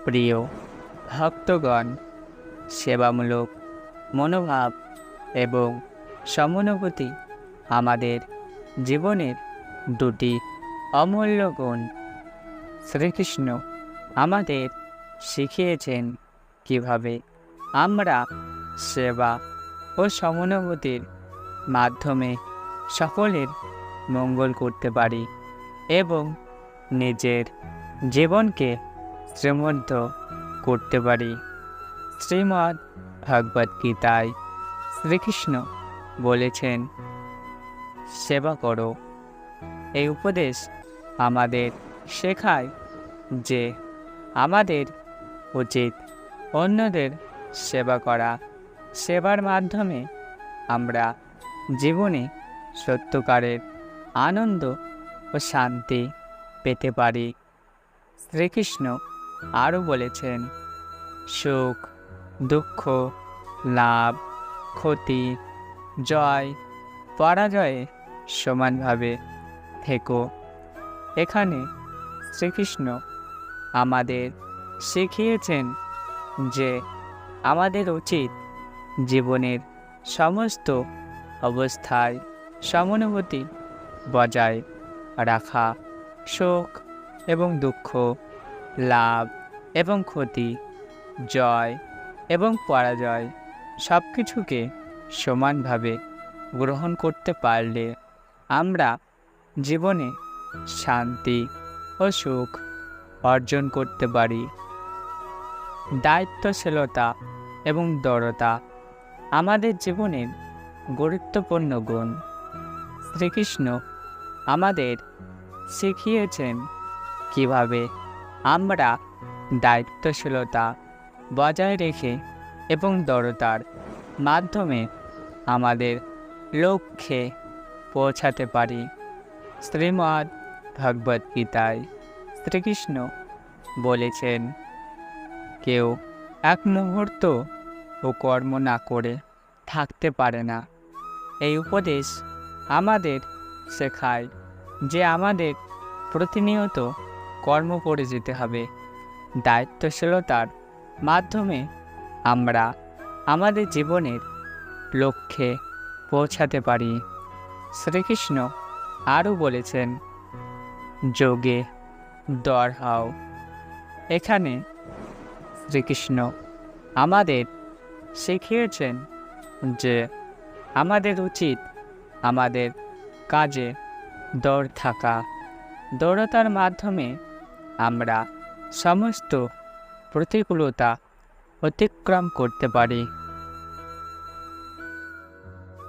প্রিয় ভক্তগণ, সেবামূলক মনোভাব এবং সমানুভূতি আমাদের জীবনের দুটি অমূল্য গুণ। শ্রীকৃষ্ণ আমাদের শিখিয়েছেন কিভাবে আমরা সেবা ও সমানুভূতির মাধ্যমে সকলের মঙ্গল করতে পারি এবং নিজের জীবনকে শ্রীমন্ত করতে পারি। শ্রীমদ্ ভগবদ গীতায় শ্রীকৃষ্ণ বলেছেন, সেবা করো। এই উপদেশ আমাদের শেখায় যে আমাদের উচিত অন্যদের সেবা করা। সেবার মাধ্যমে আমরা জীবনে সত্যকারের আনন্দ ও শান্তি পেতে পারি। শ্রীকৃষ্ণ আরও বলেছেন, সুখ, দুঃখ, লাভ, ক্ষতি, জয়, পরাজয়ে সমানভাবে থেকো। এখানে শ্রীকৃষ্ণ আমাদের শিখিয়েছেন যে আমাদের উচিত জীবনের সমস্ত অবস্থায় সমানুভূতি বজায় রাখা। সুখ এবং দুঃখ, লাভ এবং ক্ষতি, জয় এবং পরাজয় সব কিছুকে সমানভাবে গ্রহণ করতে পারলে আমরা জীবনে শান্তি ও সুখ অর্জন করতে পারি। দায়িত্বশীলতা এবং দৃঢ়তা আমাদের জীবনের গুরুত্বপূর্ণ গুণ। শ্রীকৃষ্ণ আমাদের শিখিয়েছেন কিভাবে আমরা দায়িত্বশীলতা বজায় রেখে এবং দৃঢ়তার মাধ্যমে আমাদের লক্ষ্যে পৌঁছাতে পারি। শ্রীমদ্ ভগবদ গীতায় শ্রীকৃষ্ণ বলেছেন, কেউ এক মুহূর্ত ও কর্ম না করে থাকতে পারে না। এই উপদেশ আমাদের শেখায় যে আমাদের প্রতিনিয়ত কর্ম করে যেতে হবে। দায়িত্বশীলতার মাধ্যমে আমরা আমাদের জীবনের লক্ষ্যে পৌঁছাতে পারি। শ্রীকৃষ্ণ আরও বলেছেন, যোগে দৃঢ়। এখানে শ্রীকৃষ্ণ আমাদের শিখিয়েছেন যে আমাদের উচিত আমাদের কাজে দৃঢ় থাকা। দৃঢ়তার মাধ্যমে আমরা সমস্ত প্রতিকূলতা অতিক্রম করতে পারি।